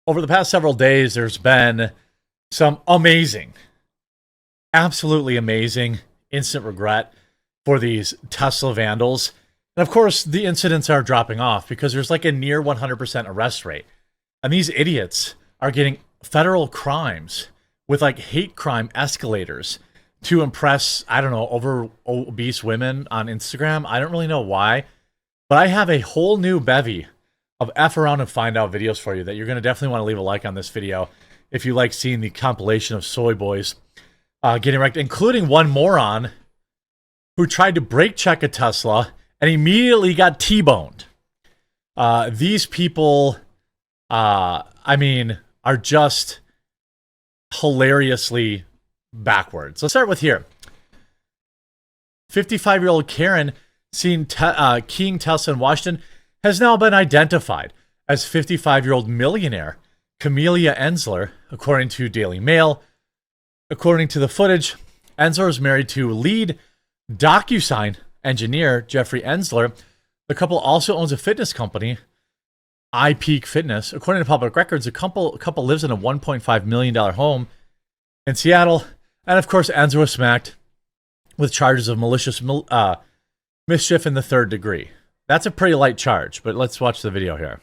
Over the past several days, there's been some amazing, absolutely amazing instant regret for these Tesla vandals. And of course, the incidents are dropping off because there's like a near 100% arrest rate. And these idiots are getting federal crimes with like hate crime escalators to impress, I don't know, over obese women on Instagram. I don't really know why, but I have a whole new bevy of F around and find out videos for you that you're going to definitely want to leave a like on this video if you like seeing the compilation of soy boys getting wrecked, including one moron who tried to brake check a Tesla and immediately got T-boned. These people, I mean, are just hilariously backwards. Let's start with here. 55-year-old Karen seen keying Tesla in Washington has now been identified as 55-year-old millionaire Camelia Ensler, according to Daily Mail. According to the footage, Ensler is married to lead DocuSign engineer Jeffrey Ensler. The couple also owns a fitness company, iPeak Fitness. According to public records, the couple lives in a $1.5 million home in Seattle. And of course, Ensler was smacked with charges of malicious mischief in the third degree. That's a pretty light charge, but let's watch the video here.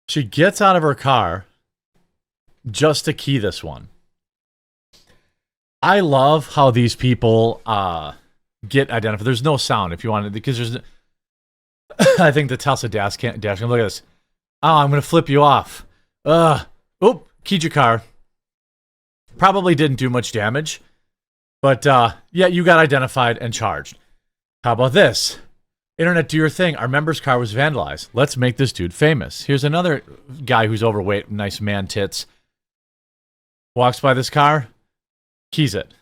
She gets out of her car just to key this one. I love how these people get identified. There's no sound if you want it, because there's I think the Tesla dash cam. Look at this. Oh, I'm going to flip you off. Keyed your car. Probably didn't do much damage. But, yeah, you got identified and charged. How about this? Internet, do your thing. Our member's car was vandalized. Let's make this dude famous. Here's another guy who's overweight, nice man tits. Walks by this car, keys it.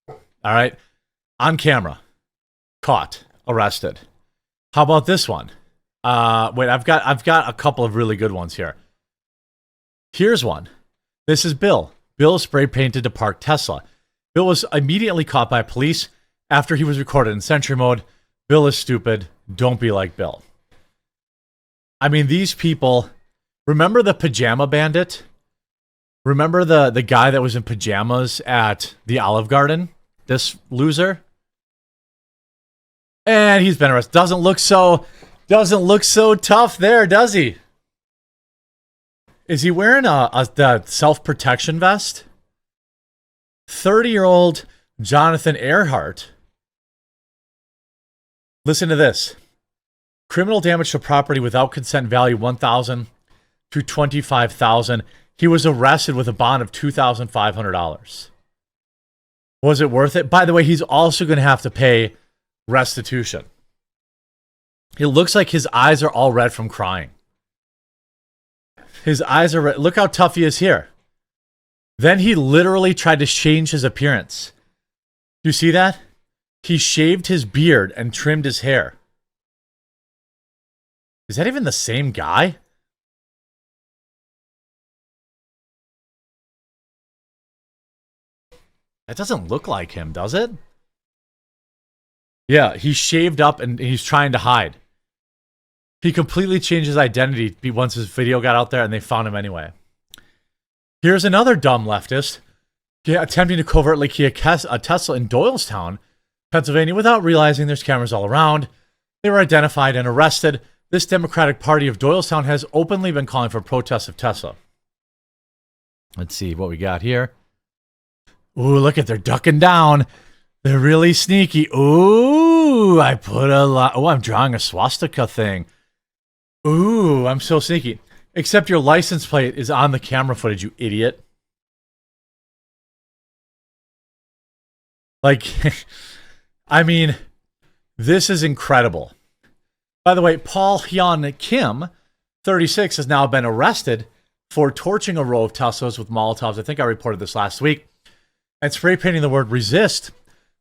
All right. On camera. Caught. Arrested. How about this one? Wait, I've got a couple of really good ones here. Here's one. This is Bill. Bill spray painted to park Tesla. Bill was immediately caught by police after he was recorded in Sentry mode. Bill is stupid. Don't be like Bill. I mean, these people, remember the pajama bandit? Remember the guy that was in pajamas at the Olive Garden? This loser? And he's been arrested. Doesn't look so tough there, does he? Is he wearing the self-protection vest? 30-year-old Jonathan Earhart. Listen to this. Criminal damage to property without consent value $1,000 to $25,000. He was arrested with a bond of $2,500. Was it worth it? By the way, he's also going to have to pay restitution. It looks like his eyes are all red from crying. His eyes are red. Look how tough he is here. Then he literally tried to change his appearance. You see that? He shaved his beard and trimmed his hair. Is that even the same guy? That doesn't look like him, does it? Yeah, he shaved up and he's trying to hide. He completely changed his identity once his video got out there and they found him anyway. Here's another dumb leftist attempting to covertly key a Tesla in Doylestown, Pennsylvania, without realizing there's cameras all around. They were identified and arrested. This Democratic Party of Doylestown has openly been calling for protests of Tesla. Let's see what we got here. Ooh, look at, they're ducking down. They're really sneaky. Ooh, I put a lot. Oh, I'm drawing a swastika thing. Ooh, I'm so sneaky. Except your license plate is on the camera footage, you idiot. Like, I mean, this is incredible. By the way, Paul Hyun Kim, 36, has now been arrested for torching a row of Teslas with Molotovs. I think I reported this last week. And spray painting the word resist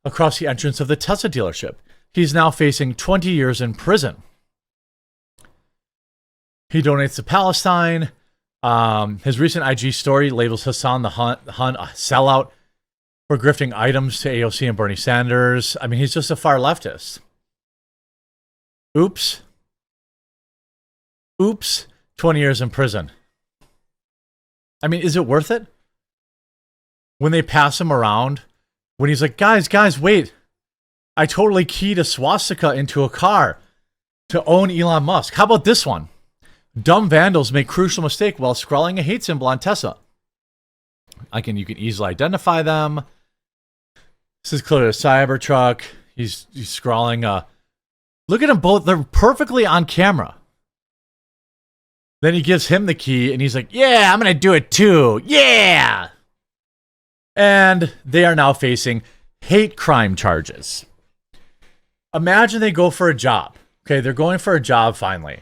across the entrance of the Tesla dealership. He's now facing 20 years in prison. He donates to Palestine. His recent IG story labels Hassan the Hun a sellout for grifting items to AOC and Bernie Sanders. I mean, he's just a far leftist. Oops. Oops. 20 years in prison. I mean, is it worth it? When they pass him around, when he's like, guys, wait. I totally keyed a swastika into a car to own Elon Musk. How about this one? Dumb vandals make crucial mistake while scrawling a hate symbol on Tesla. You can easily identify them. This is clearly a Cybertruck. He's scrawling. Look at them both. They're perfectly on camera. Then he gives him the key, and he's like, yeah, I'm going to do it too. Yeah! And they are now facing hate crime charges. Imagine they go for a job. Okay, they're going for a job finally.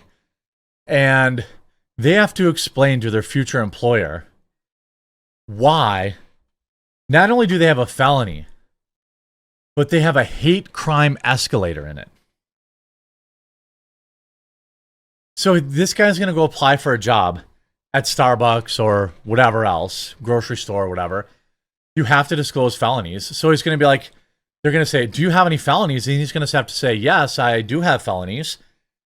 And they have to explain to their future employer why not only do they have a felony, but they have a hate crime escalator in it. So this guy's going to go apply for a job at Starbucks or whatever else, grocery store or whatever. You have to disclose felonies. So he's going to be like, they're going to say, do you have any felonies? And he's going to have to say, yes, I do have felonies.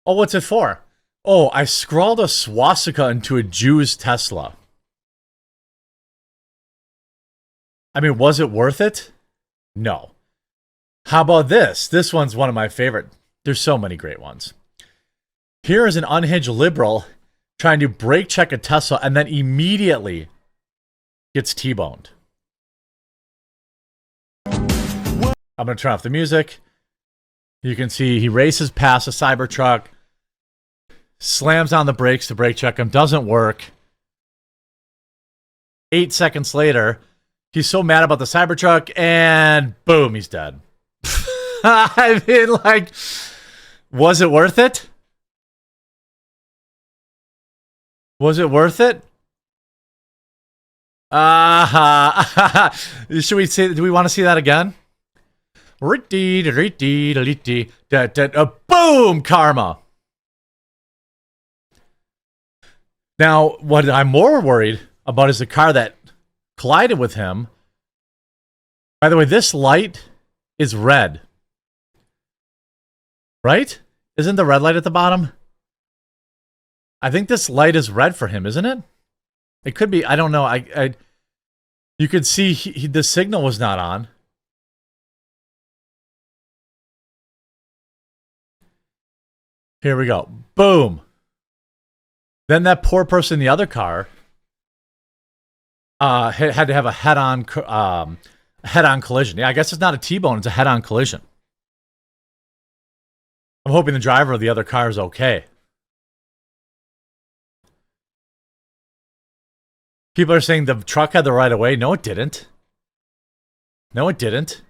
Oh, what's it for? Oh, I scrawled a swastika into a Jew's Tesla. I mean, was it worth it? No. How about this? This one's one of my favorite. There's so many great ones. Here is an unhinged liberal trying to brake check a Tesla and then immediately gets T-boned. I'm going to turn off the music. You can see he races past a Cybertruck, slams on the brakes to brake check him, doesn't work. 8 seconds later, he's so mad about the Cybertruck, and boom, he's dead. I mean, like, was it worth it? Was it worth it? Should we say? Do we want to see that again? Boom! Karma. Now, what I'm more worried about is the car that collided with him. By the way, this light is red. Right? Isn't the red light at the bottom? I think this light is red for him, isn't it? It could be. I don't know. You could see the signal was not on. Here we go. Boom. Then that poor person in the other car had to have a head-on collision. Yeah, I guess it's not a T-bone. It's a head-on collision. I'm hoping the driver of the other car is okay. People are saying the truck had the right of way. No, it didn't. No, it didn't.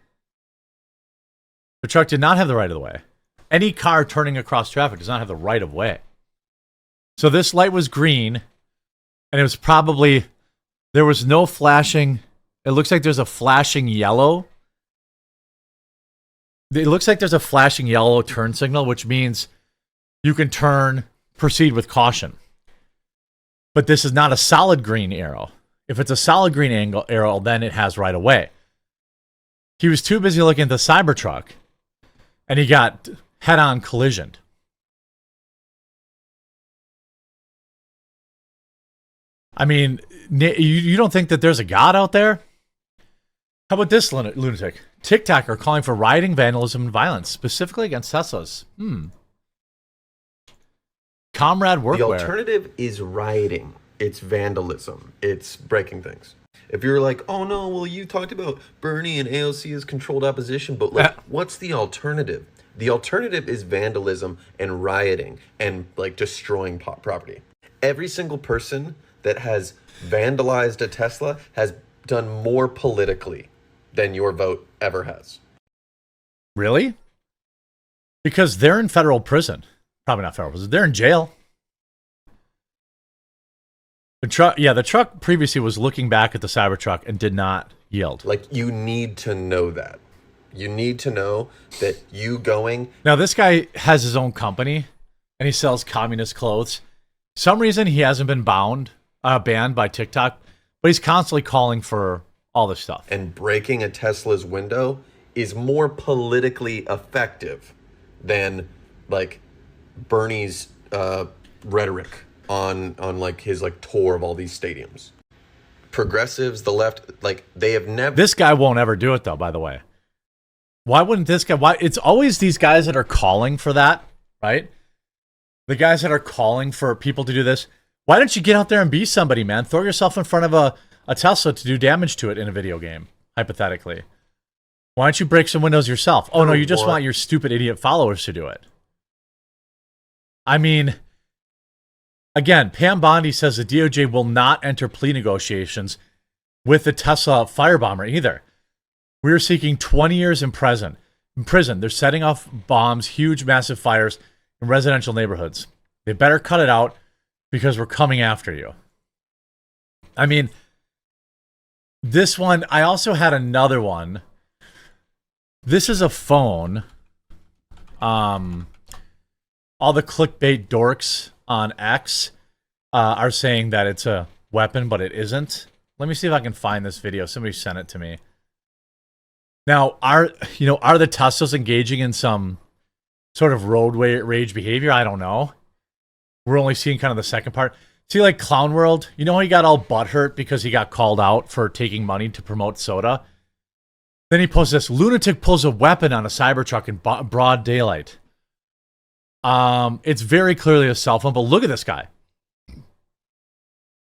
The truck did not have the right of the way. Any car turning across traffic does not have the right of way. So this light was green, and it was probably, there was no flashing. It looks like there's a flashing yellow. It looks like there's a flashing yellow turn signal, which means you can proceed with caution. But this is not a solid green arrow. If it's a solid green arrow, then it has right of way. He was too busy looking at the Cybertruck, and he got head-on collisioned. I mean, you don't think that there's a God out there? How about this lunatic? TikToker calling for rioting, vandalism, and violence, specifically against Teslas. Comrade workwear. The alternative is rioting. It's vandalism. It's breaking things. If you're like, oh no, well, you talked about Bernie and AOC as controlled opposition, but like, what's the alternative? The alternative is vandalism and rioting and like destroying property. Every single person that has vandalized a Tesla has done more politically than your vote ever has. Really? Because they're in federal prison. Probably not federal prison. They're in jail. The truck previously was looking back at the Cybertruck and did not yield. Like, you need to know that. You need to know that you going... Now, this guy has his own company, and he sells communist clothes. Some reason he hasn't been banned by TikTok, but he's constantly calling for all this stuff. And breaking a Tesla's window is more politically effective than like Bernie's rhetoric on like his like tour of all these stadiums. Progressives, the left, like they have never. This guy won't ever do it though, by the way. Why wouldn't this guy? Why? It's always these guys that are calling for that, right? The guys that are calling for people to do this. Why don't you get out there and be somebody, man? Throw yourself in front of a Tesla to do damage to it in a video game, hypothetically. Why don't you break some windows yourself? Oh, no, you just want your stupid idiot followers to do it. I mean, again, Pam Bondi says the DOJ will not enter plea negotiations with the Tesla firebomber either. We are seeking 20 years in prison. They're setting off bombs, huge, massive fires in residential neighborhoods. They better cut it out because we're coming after you. I mean, this one, I also had another one. This is a phone. All the clickbait dorks on X are saying that it's a weapon, but it isn't. Let me see if I can find this video. Somebody sent it to me. Now, are the Teslas engaging in some sort of road rage behavior? I don't know. We're only seeing kind of the second part. See, like Clown World, you know how he got all butthurt because he got called out for taking money to promote soda? Then he posts this, lunatic pulls a weapon on a Cybertruck in broad daylight. It's very clearly a cell phone, but look at this guy.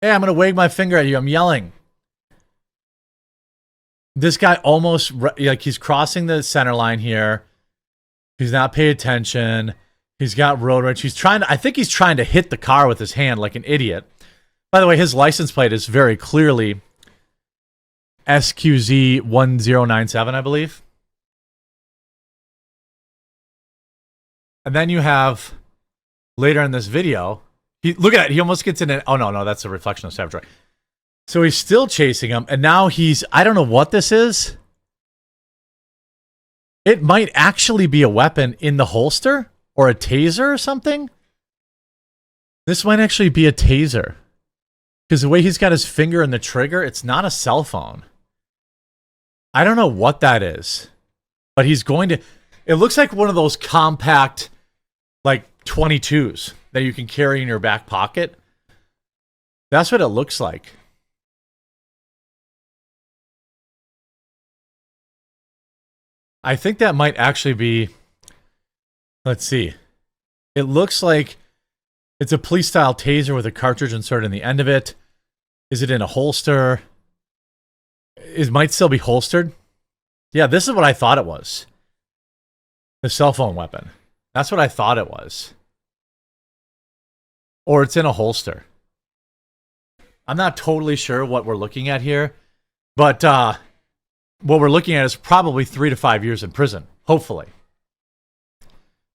Hey, I'm going to wag my finger at you. I'm yelling. This guy almost, like, he's crossing the center line here. He's not paying attention. He's got road rage. I think he's trying to hit the car with his hand like an idiot. By the way, his license plate is very clearly SQZ1097, I believe. And then you have, later in this video, look at that. He almost gets in it. Oh, no, that's a reflection of Cybertruck. So he's still chasing him, and now I don't know what this is. It might actually be a weapon in the holster, or a taser or something. This might actually be a taser. Because the way he's got his finger in the trigger, it's not a cell phone. I don't know what that is. But he's going to... It looks like one of those compact, like, 22s that you can carry in your back pocket. That's what it looks like. I think that might actually be... Let's see. It looks like it's a police-style taser with a cartridge inserted in the end of it. Is it in a holster? It might still be holstered. Yeah, this is what I thought it was. The cell phone weapon. That's what I thought it was. Or it's in a holster. I'm not totally sure what we're looking at here. But what we're looking at is probably 3 to 5 years in prison. Hopefully.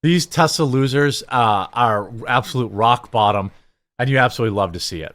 These Tesla losers are absolute rock bottom, and you absolutely love to see it.